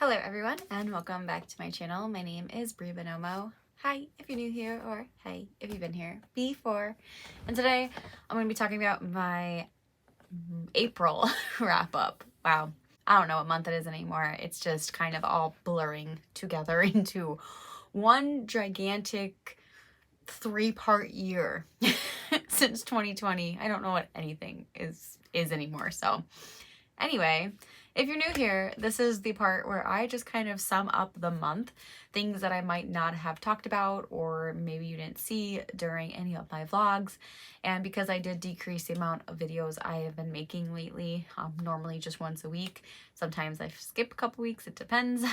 Hello everyone and welcome back to my channel. My name is Bree Buonomo. Hi if you're new here, or hey if you've been here before. And today I'm going to be talking about my April wrap up. Wow, I don't know what month it is anymore. It's just kind of all blurring together into one gigantic 3-part year since 2020. I don't know what anything is anymore. So anyway, if you're new here, this is the part where I just kind of sum up the month, things that I might not have talked about or maybe you didn't see during any of my vlogs. And because I did decrease the amount of videos I have been making lately, normally just once a week. Sometimes I skip a couple weeks, it depends.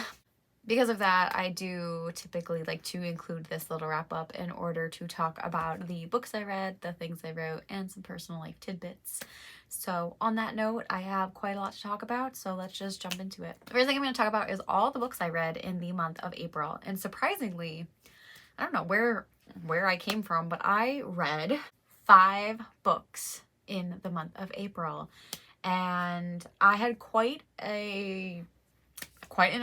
Because of that, I do typically like to include this little wrap up in order to talk about the books I read, the things I wrote, and some personal life tidbits. So on that note, I have quite a lot to talk about, so let's just jump into it. The first thing I'm going to talk about is all the books I read in the month of April. And surprisingly, I don't know where I came from, but I read 5 books in the month of April. And I had quite an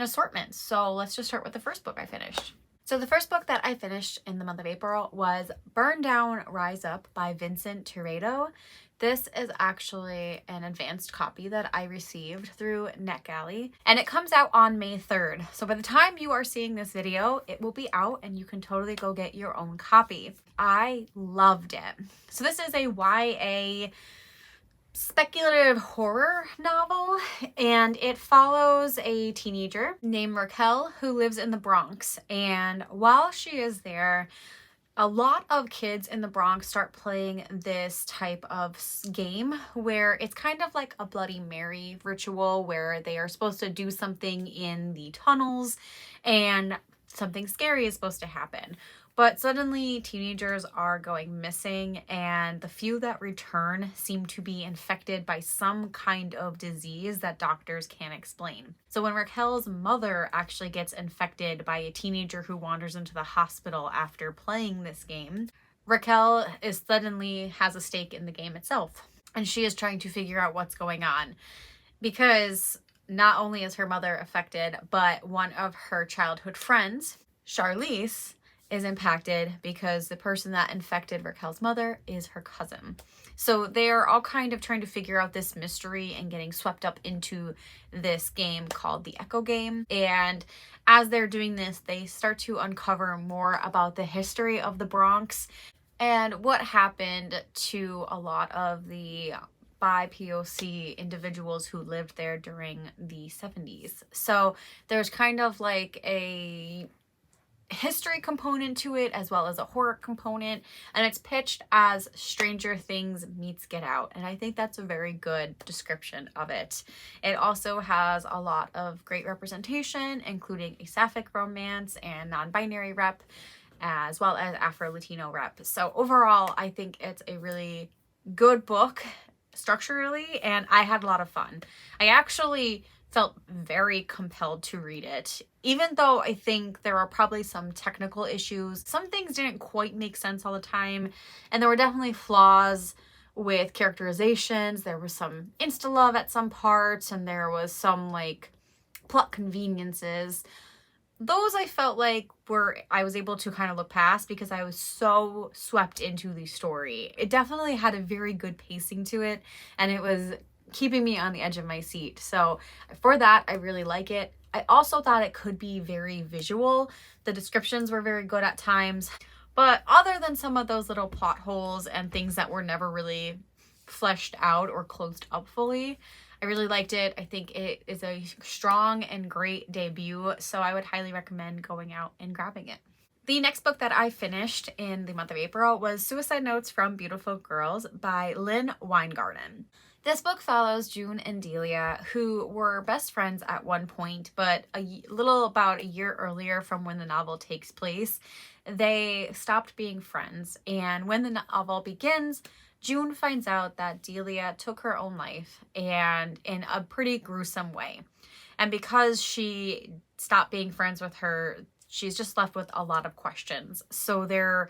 assortment. So let's just start with the first book I finished. So the first book that I finished in the month of April was Burn Down, Rise Up by Vincent Turredo. This is actually an advanced copy that I received through NetGalley, and it comes out on May 3rd. So by the time you are seeing this video, it will be out and you can totally go get your own copy. I loved it. So this is a YA speculative horror novel, and it follows a teenager named Raquel who lives in the Bronx. And while she is there, a lot of kids in the Bronx start playing this type of game where it's kind of like a Bloody Mary ritual where they are supposed to do something in the tunnels and something scary is supposed to happen. But suddenly teenagers are going missing, and the few that return seem to be infected by some kind of disease that doctors can't explain. So when Raquel's mother actually gets infected by a teenager who wanders into the hospital after playing this game, Raquel suddenly has a stake in the game itself. And she is trying to figure out what's going on, because not only is her mother affected, but one of her childhood friends, Charlize, is impacted because the person that infected Raquel's mother is her cousin. So they're all kind of trying to figure out this mystery and getting swept up into this game called the Echo Game. And as they're doing this, they start to uncover more about the history of the Bronx and what happened to a lot of the BIPOC individuals who lived there during the 70s. So there's kind of like a history component to it as well as a horror component, and it's pitched as Stranger Things meets Get Out, and I think that's a very good description of it. It also has a lot of great representation, including a sapphic romance and non-binary rep, as well as Afro-Latino rep. So overall, I think it's a really good book structurally, and I had a lot of fun. I actually felt very compelled to read it, even though I think there are probably some technical issues. Some things didn't quite make sense all the time, and there were definitely flaws with characterizations. There was some insta-love at some parts, and there was some like plot conveniences. Those I felt like I was able to kind of look past because I was so swept into the story. It definitely had a very good pacing to it, and it was keeping me on the edge of my seat. So for that, I really like it. I also thought it could be very visual. The descriptions were very good at times, but other than some of those little plot holes and things that were never really fleshed out or closed up fully, I really liked it. I think it is a strong and great debut, so I would highly recommend going out and grabbing it. The next book that I finished in the month of April was Suicide Notes from Beautiful Girls by Lynn Weingarten. This book follows June and Delia, who were best friends at one point, but about a year earlier from when the novel takes place, they stopped being friends. And when the novel begins, June finds out that Delia took her own life, and in a pretty gruesome way. And because she stopped being friends with her, she's just left with a lot of questions. So they're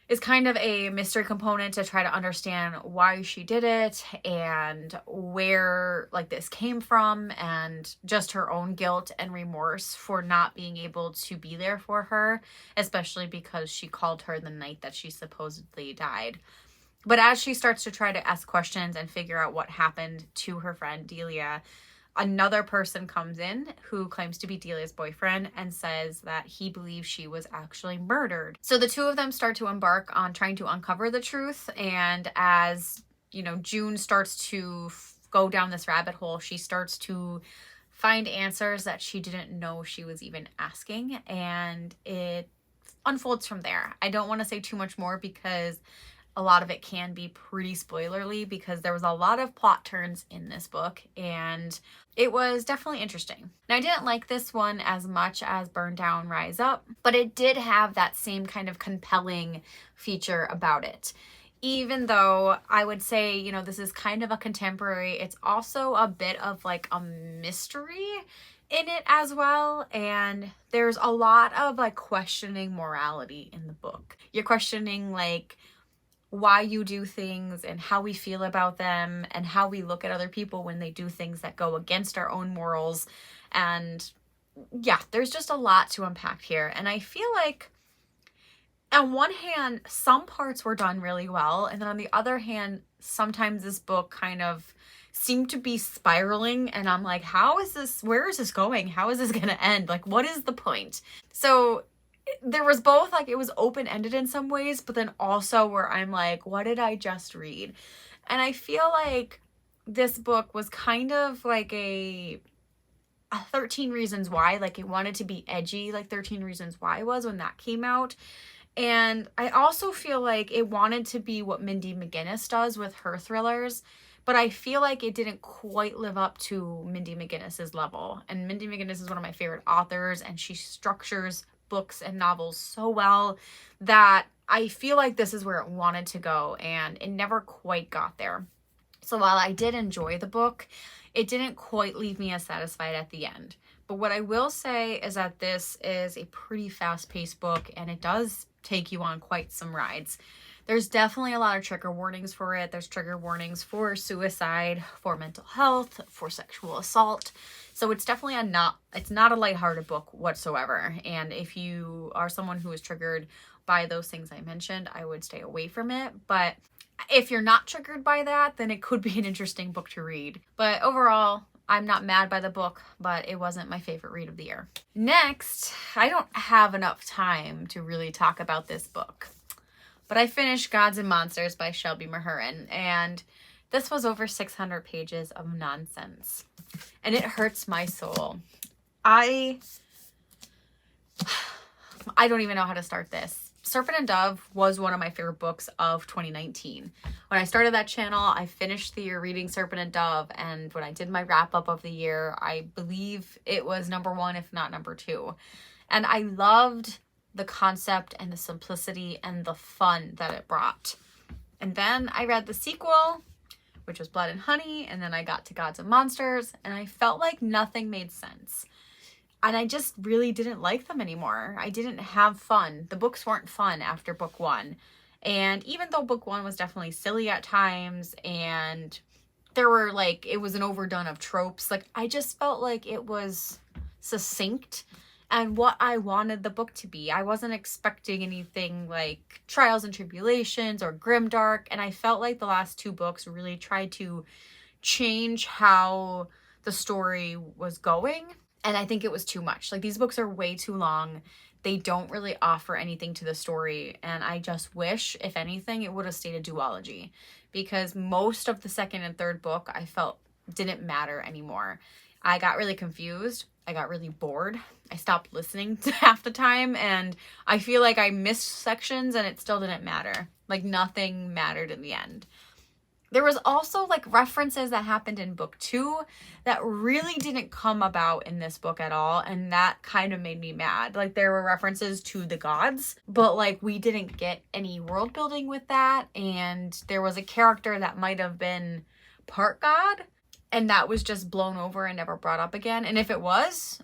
is kind of a mystery component to try to understand why she did it and where like this came from, and just her own guilt and remorse for not being able to be there for her, especially because she called her the night that she supposedly died. But as she starts to try to ask questions and figure out what happened to her friend Delia, another person comes in who claims to be Delia's boyfriend and says that he believes she was actually murdered. So the two of them start to embark on trying to uncover the truth. And as, you know, June starts to go down this rabbit hole, she starts to find answers that she didn't know she was even asking. And it unfolds from there. I don't want to say too much more because a lot of it can be pretty spoilerly, because there was a lot of plot turns in this book and it was definitely interesting. Now, I didn't like this one as much as Burn Down, Rise Up, but it did have that same kind of compelling feature about it. Even though I would say, you know, this is kind of a contemporary, it's also a bit of like a mystery in it as well. And there's a lot of like questioning morality in the book. You're questioning like why you do things and how we feel about them and how we look at other people when they do things that go against our own morals. And yeah, there's just a lot to unpack here. And I feel like on one hand, some parts were done really well. And then on the other hand, sometimes this book kind of seemed to be spiraling. And I'm like, how is this? Where is this going? How is this going to end? Like, what is the point? So there was both, like, it was open-ended in some ways, but then also where I'm like, what did I just read? And I feel like this book was kind of like a 13 Reasons Why. Like, it wanted to be edgy, like 13 Reasons Why was when that came out. And I also feel like it wanted to be what Mindy McGinnis does with her thrillers, but I feel like it didn't quite live up to Mindy McGinnis's level. And Mindy McGinnis is one of my favorite authors, and she structures books and novels so well that I feel like this is where it wanted to go, and it never quite got there. So while I did enjoy the book, it didn't quite leave me as satisfied at the end. But what I will say is that this is a pretty fast-paced book, and it does take you on quite some rides. There's definitely a lot of trigger warnings for it. There's trigger warnings for suicide, for mental health, for sexual assault. So it's definitely it's not a lighthearted book whatsoever. And if you are someone who is triggered by those things I mentioned, I would stay away from it. But if you're not triggered by that, then it could be an interesting book to read. But overall, I'm not mad by the book, but it wasn't my favorite read of the year. Next, I don't have enough time to really talk about this book, but I finished Gods and Monsters by Shelby Mahurin, and this was over 600 pages of nonsense, and it hurts my soul. I don't even know how to start this. Serpent and Dove was one of my favorite books of 2019. When I started that channel, I finished the year reading Serpent and Dove, and when I did my wrap-up of the year, I believe it was number 1, if not number 2. And I loved the concept and the simplicity and the fun that it brought. And then I read the sequel, which was Blood and Honey, and then I got to Gods and Monsters, and I felt like nothing made sense. And I just really didn't like them anymore. I didn't have fun. The books weren't fun after book 1. And even though book 1 was definitely silly at times, and there were like, it was an overdone of tropes, like I just felt like it was succinct and what I wanted the book to be. I wasn't expecting anything like Trials and Tribulations or Grimdark, and I felt like the last 2 books really tried to change how the story was going, and I think it was too much. Like, these books are way too long. They don't really offer anything to the story, and I just wish, if anything, it would have stayed a duology, because most of the second and third book I felt didn't matter anymore. I got really confused. I got really bored. I stopped listening half the time, and I feel like I missed sections and it still didn't matter. Like, nothing mattered in the end. There was also like references that happened in book 2 that really didn't come about in this book at all, and that kind of made me mad. Like, there were references to the gods, but like we didn't get any world building with that, and there was a character that might have been part god, and that was just blown over and never brought up again. And if it was,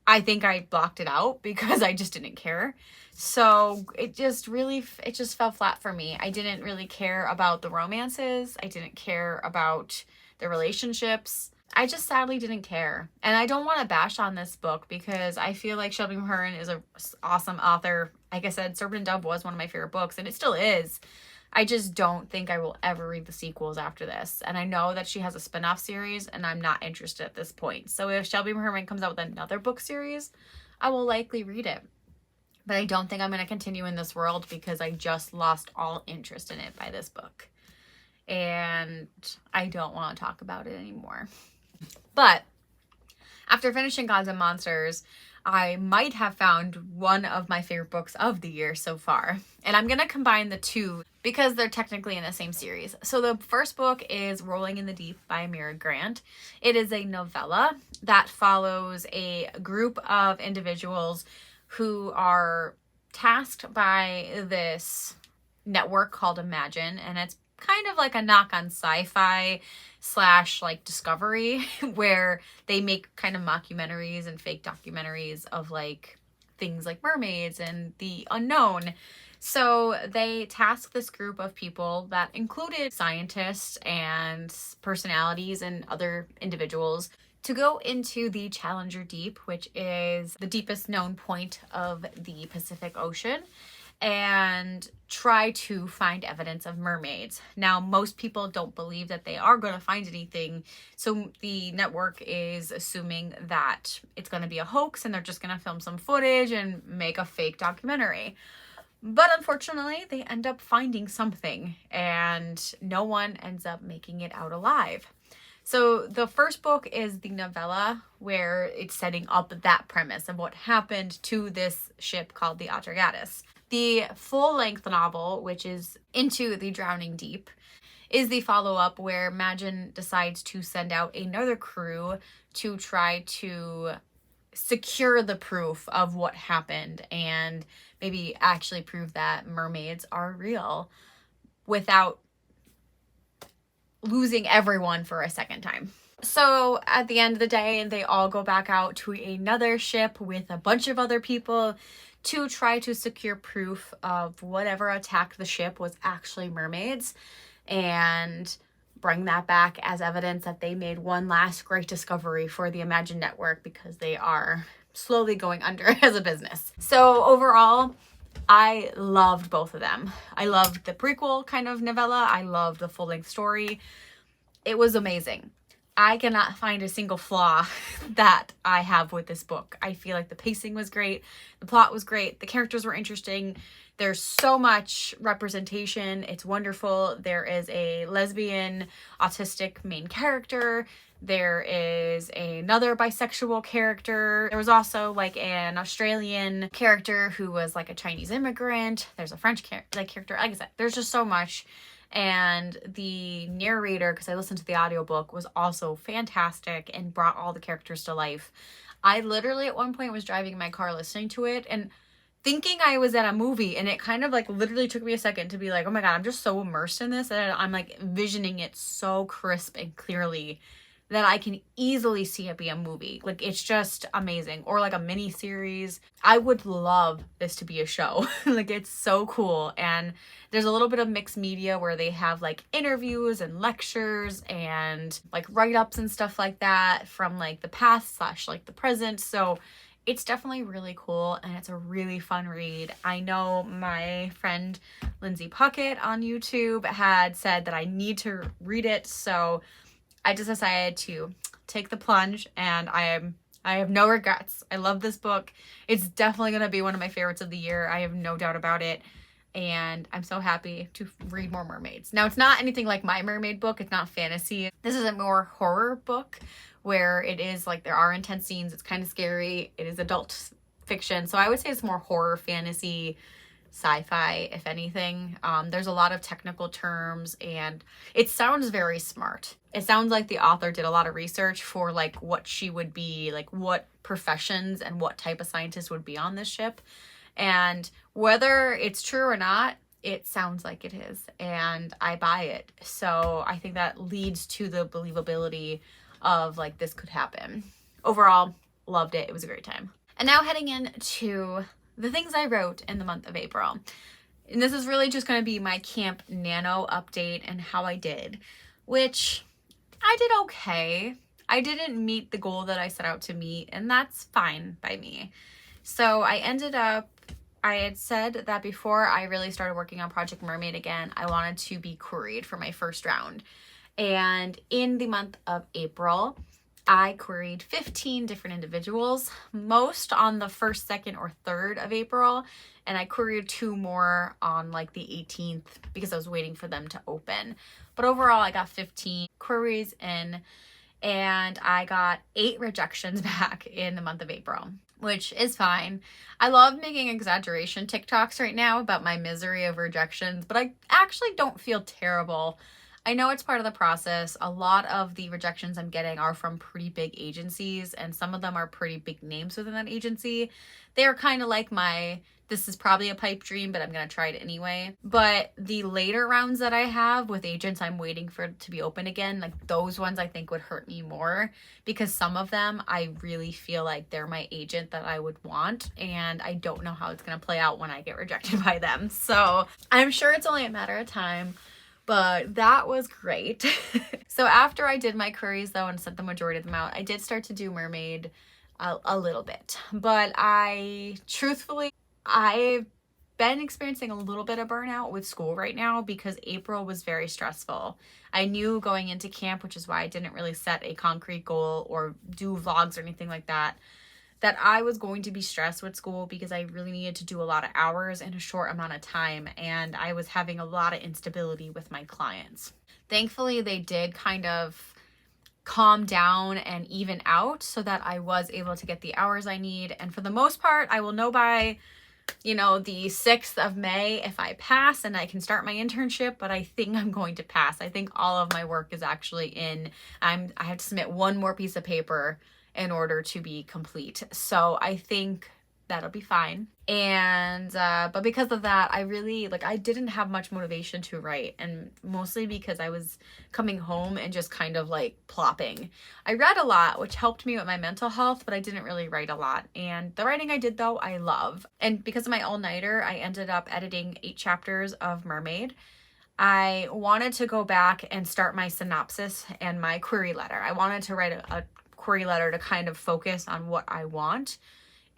I think I blocked it out because I just didn't care. So it just fell flat for me. I didn't really care about the romances. I didn't care about the relationships. I just sadly didn't care. And I don't want to bash on this book because I feel like Shelby Mahurin is an awesome author. Like I said, Serpent and Dove was one of my favorite books, and it still is. I just don't think I will ever read the sequels after this. And I know that she has a spin-off series, and I'm not interested at this point. So if Shelby Mahurin comes out with another book series, I will likely read it. But I don't think I'm going to continue in this world because I just lost all interest in it by this book. And I don't want to talk about it anymore. But after finishing Gods and Monsters, I might have found one of my favorite books of the year so far. And I'm going to combine the two because they're technically in the same series. So the first book is Rolling in the Deep by Mira Grant. It is a novella that follows a group of individuals who are tasked by this network called Imagine, and it's kind of like a knock on sci-fi / like Discovery, where they make kind of mockumentaries and fake documentaries of like things like mermaids and the unknown. So they tasked this group of people that included scientists and personalities and other individuals to go into the Challenger Deep, which is the deepest known point of the Pacific Ocean, and try to find evidence of mermaids. Now, most people don't believe that they are going to find anything, so the network is assuming that it's going to be a hoax and they're just going to film some footage and make a fake documentary. But unfortunately, they end up finding something, and no one ends up making it out alive. So the first book is the novella, where it's setting up that premise of what happened to this ship called the Atargatis. The full-length novel, which is Into the Drowning Deep, is the follow-up where Imagine decides to send out another crew to try to secure the proof of what happened and maybe actually prove that mermaids are real without losing everyone for a second time. So at the end of the day, they all go back out to another ship with a bunch of other people to try to secure proof of whatever attacked the ship was actually mermaids and bring that back as evidence that they made one last great discovery for the Imagine Network, because they are slowly going under as a business. So overall, I loved both of them. I loved the prequel kind of novella. I loved the full-length story. It was amazing. I cannot find a single flaw that I have with this book. I feel like the pacing was great. The plot was great. The characters were interesting. There's so much representation. It's wonderful. There is a lesbian autistic main character. There is another bisexual character. There was also like an Australian character who was like a Chinese immigrant. There's a French character. Like I said, there's just so much. And the narrator, because I listened to the audiobook, was also fantastic and brought all the characters to life. I literally at one point was driving my car listening to it and thinking I was at a movie, and it kind of like literally took me a second to be like, oh my God, I'm just so immersed in this, and I'm like envisioning it so crisp and clearly that I can easily see it be a movie. Like, it's just amazing. Or like a mini series. I would love this to be a show. Like, it's so cool. And there's a little bit of mixed media where they have like interviews and lectures and like write-ups and stuff like that from like the past / like the present. So it's definitely really cool, and it's a really fun read. I know my friend Lindsay Puckett on YouTube had said that I need to read it, so I just decided to take the plunge, and I have no regrets. I love this book. It's definitely going to be one of my favorites of the year. I have no doubt about it. And I'm so happy to read more mermaids. Now, it's not anything like my mermaid book. It's not fantasy. This is a more horror book where it is like there are intense scenes. It's kind of scary. It is adult fiction. So I would say it's more horror, fantasy, sci-fi, if anything. There's a lot of technical terms, and it sounds very smart. It sounds like the author did a lot of research for like what she would be, like what professions and what type of scientist would be on this ship. And whether it's true or not, it sounds like it is, and I buy it. So I think that leads to the believability of like this could happen. Overall, loved it. It was a great time. And now heading into the things I wrote in the month of April. And this is really just going to be my Camp NaNo update and how I did, which I did okay. I didn't meet the goal that I set out to meet, and that's fine by me. So I had said that before I really started working on Project Mermaid again, I wanted to be queried for my first round. And in the month of April, I queried 15 different individuals, most on the 1st, 2nd, or 3rd of April. And I queried 2 more on like the 18th because I was waiting for them to open. But overall, I got 15 queries in, and I got 8 rejections back in the month of April, which is fine. I love making exaggeration TikToks right now about my misery of rejections, but I actually don't feel terrible. I know it's part of the process. A lot of the rejections I'm getting are from pretty big agencies, and some of them are pretty big names within that agency. They are kind of like this is probably a pipe dream, but I'm going to try it anyway. But the later rounds that I have with agents I'm waiting for to be open again, like those ones I think would hurt me more, because some of them I really feel like they're my agent that I would want, and I don't know how it's going to play out when I get rejected by them. So I'm sure it's only a matter of time. But that was great. So after I did my queries though and sent the majority of them out, I did start to do Mermaid a little bit. But I've been experiencing a little bit of burnout with school right now because April was very stressful. I knew going into camp, which is why I didn't really set a concrete goal or do vlogs or anything like that I was going to be stressed with school because I really needed to do a lot of hours in a short amount of time, and I was having a lot of instability with my clients. Thankfully, they did kind of calm down and even out so that I was able to get the hours I need, and for the most part, I will know by the 6th of May if I pass and I can start my internship, but I think I'm going to pass. I think all of my work is actually in. I have to submit one more piece of paper in order to be complete. So I think that'll be fine. And but because of that, I didn't have much motivation to write, and mostly because I was coming home and just kind of like plopping. I read a lot, which helped me with my mental health, but I didn't really write a lot. And the writing I did though, I love. And because of my all-nighter, I ended up editing 8 chapters of Mermaid. I wanted to go back and start my synopsis and my query letter. I wanted to write a query letter to kind of focus on what I want.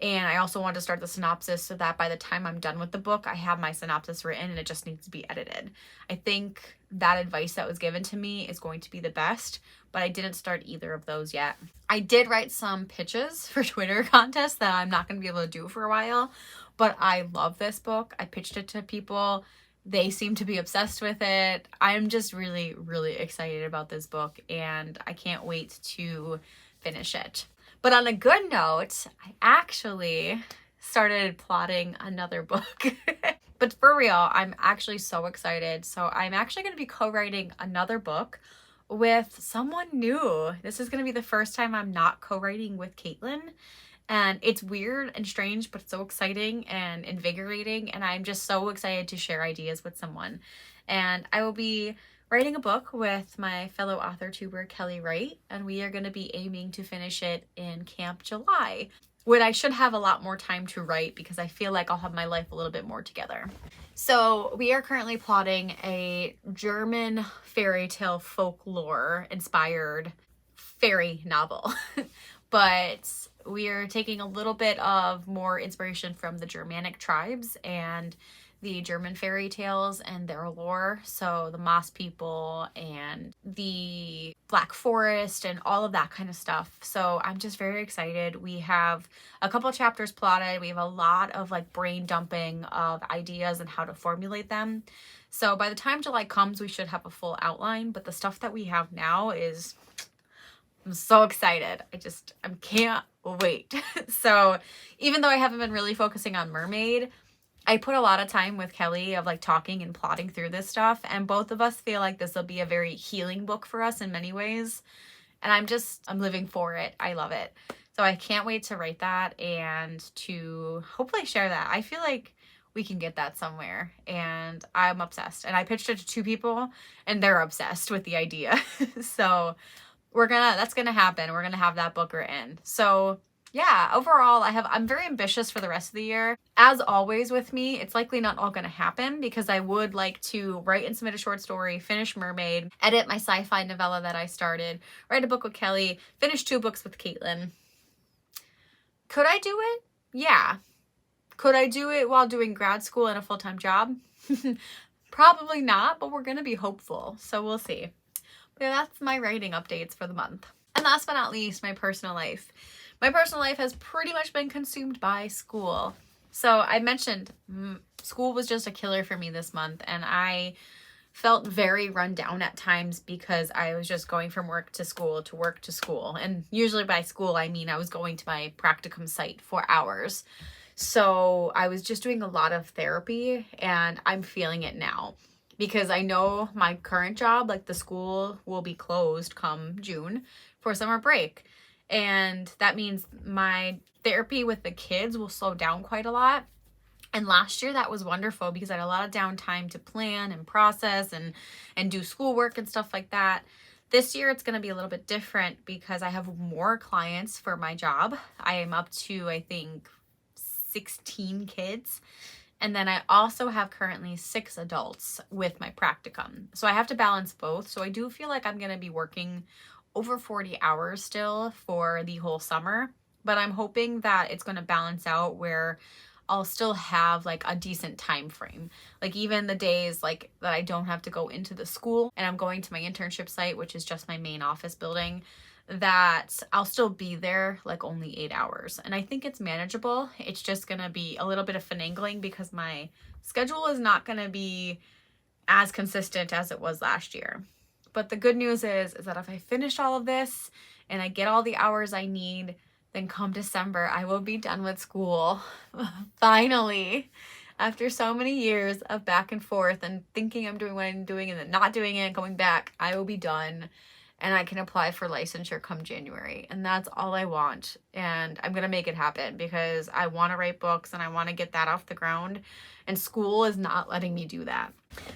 And I also want to start the synopsis so that by the time I'm done with the book, I have my synopsis written and it just needs to be edited. I think that advice that was given to me is going to be the best, but I didn't start either of those yet. I did write some pitches for Twitter contests that I'm not going to be able to do for a while, but I love this book. I pitched it to people. They seem to be obsessed with it. I'm just really, really excited about this book, and I can't wait to finish it. But on a good note, I actually started plotting another book. But for real, I'm actually so excited. So I'm actually going to be co-writing another book with someone new. This is going to be the first time I'm not co-writing with Caitlin. And it's weird and strange, but it's so exciting and invigorating. And I'm just so excited to share ideas with someone. And I will be writing a book with my fellow author tuber Kelly Wright, and we are going to be aiming to finish it in Camp July, when I should have a lot more time to write because I feel like I'll have my life a little bit more together. So we are currently plotting a German fairy tale folklore inspired fairy novel. But we are taking a little bit of more inspiration from the Germanic tribes and the German fairy tales and their lore. So the Moss people and the Black Forest and all of that kind of stuff. So I'm just very excited. We have a couple chapters plotted. We have a lot of like brain dumping of ideas and how to formulate them. So by the time July comes, we should have a full outline. But the stuff that we have now is, I'm so excited. I can't wait. So even though I haven't been really focusing on Mermaid, I put a lot of time with Kelly of like talking and plotting through this stuff, and both of us feel like this will be a very healing book for us in many ways, and I'm living for it. I love it. So I can't wait to write that and to hopefully share that. I feel like we can get that somewhere, and I'm obsessed, and I pitched it to 2 people and they're obsessed with the idea. So that's gonna happen. We're gonna have that book written. So yeah, overall, I'm very ambitious for the rest of the year. As always with me, it's likely not all going to happen because I would like to write and submit a short story, finish Mermaid, edit my sci-fi novella that I started, write a book with Kelly, finish 2 books with Caitlin. Could I do it? Yeah. Could I do it while doing grad school and a full-time job? Probably not, but we're going to be hopeful, so we'll see. But yeah, that's my writing updates for the month. And last but not least, my personal life. My personal life has pretty much been consumed by school. So I mentioned school was just a killer for me this month, and I felt very run down at times because I was just going from work to school to work to school. And usually by school, I mean I was going to my practicum site for hours. So I was just doing a lot of therapy, and I'm feeling it now. Because I know my current job, like the school will be closed come June for summer break. And that means my therapy with the kids will slow down quite a lot. And last year that was wonderful because I had a lot of downtime to plan and process and do schoolwork and stuff like that. This year it's going to be a little bit different because I have more clients for my job. I am up to, I think, 16 kids. And then I also have currently 6 adults with my practicum. So I have to balance both. So I do feel like I'm going to be working over 40 hours still for the whole summer. But I'm hoping that it's going to balance out where I'll still have like a decent time frame. Like even the days like that I don't have to go into the school and I'm going to my internship site, which is just my main office building, that I'll still be there like only 8 hours. And I think it's manageable. It's just going to be a little bit of finagling because my schedule is not going to be as consistent as it was last year. But the good news is that if I finish all of this and I get all the hours I need, then come December, I will be done with school. Finally. After so many years of back and forth and thinking I'm doing what I'm doing and then not doing it and coming back, I will be done. And I can apply for licensure come January. And that's all I want. And I'm going to make it happen because I want to write books and I want to get that off the ground. And school is not letting me do that.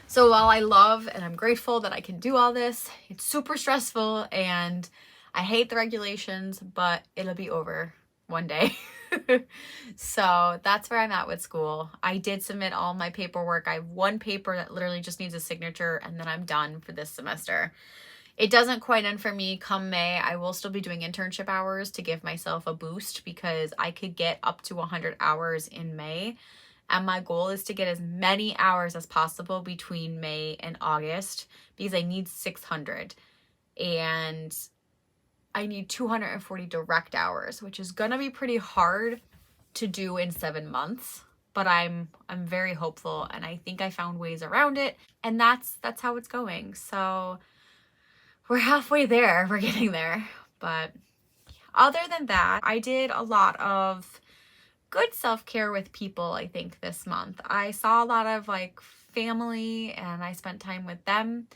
So while I love and I'm grateful that I can do all this, it's super stressful and I hate the regulations, but it'll be over one day. So that's where I'm at with school. I did submit all my paperwork. I have one paper that literally just needs a signature and then I'm done for this semester. It doesn't quite end for me come May. I will still be doing internship hours to give myself a boost because I could get up to 100 hours in May. And my goal is to get as many hours as possible between May and August because I need 600. And I need 240 direct hours, which is going to be pretty hard to do in 7 months. But I'm very hopeful and I think I found ways around it. And that's how it's going. So we're halfway there. We're getting there. But other than that, I did a lot of good self-care with people, I think, this month. I saw a lot of like family and I spent time with them.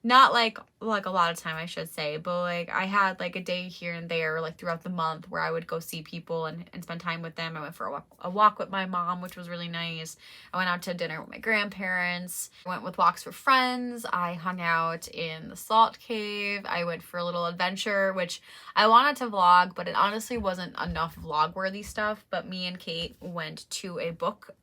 Not like a lot of time, I should say, but like I had like a day here and there like throughout the month where I would go see people and spend time with them. I went for a walk with my mom, which was really nice. I went out to dinner with my grandparents. I went with walks with friends. I hung out in the salt cave. I went for a little adventure, which I wanted to vlog, but it honestly wasn't enough vlog-worthy stuff. But me and Kate went to a book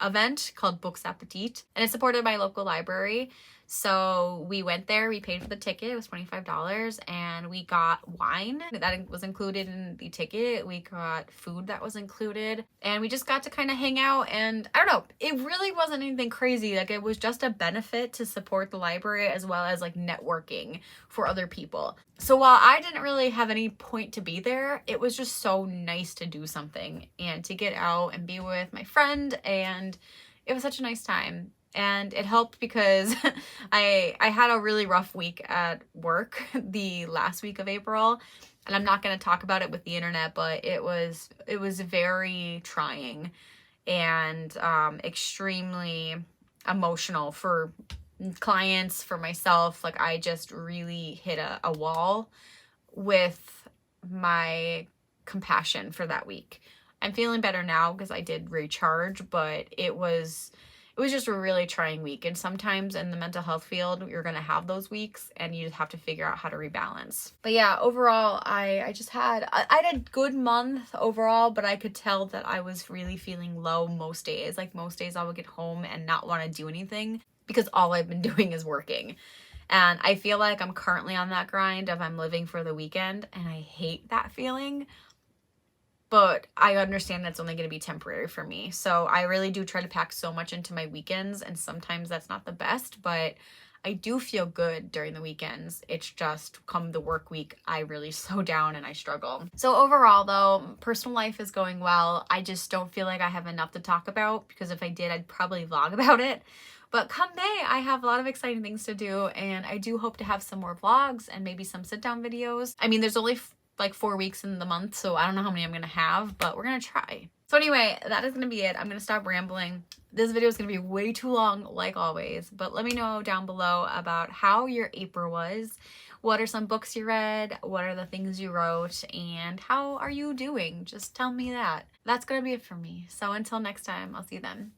event called Books Appetit, and it's supported by a local library. So we went there, we paid for the ticket, it was $25, and we got wine that was included in the ticket. We got food that was included, and we just got to kind of hang out, and I don't know, it really wasn't anything crazy. Like it was just a benefit to support the library as well as like networking for other people. So while I didn't really have any point to be there, it was just so nice to do something and to get out and be with my friend, and it was such a nice time. And it helped because I had a really rough week at work the last week of April, and I'm not going to talk about it with the internet, but it was very trying and extremely emotional for clients, for myself. Like I just really hit a wall with my compassion for that week. I'm feeling better now because I did recharge, but it was it was just a really trying week. And sometimes in the mental health field, you're going to have those weeks and you just have to figure out how to rebalance. But yeah, overall, I had a good month overall, but I could tell that I was really feeling low most days. Like most days I would get home and not want to do anything because all I've been doing is working. And I feel like I'm currently on that grind of I'm living for the weekend, and I hate that feeling. But I understand that's only going to be temporary for me. So I really do try to pack so much into my weekends, and sometimes that's not the best, but I do feel good during the weekends. It's just come the work week, I really slow down and I struggle. So overall though, personal life is going well. I just don't feel like I have enough to talk about, because if I did, I'd probably vlog about it. But come May, I have a lot of exciting things to do, and I do hope to have some more vlogs and maybe some sit-down videos. I mean, there's only like 4 weeks in the month, so I don't know how many I'm gonna have, but we're gonna try. So anyway, that is gonna be it. I'm gonna stop rambling. This video is gonna be way too long, like always, but let me know down below about how your April was. What are some books you read? What are the things you wrote? And how are you doing? Just tell me that. That's gonna be it for me. So until next time, I'll see you then.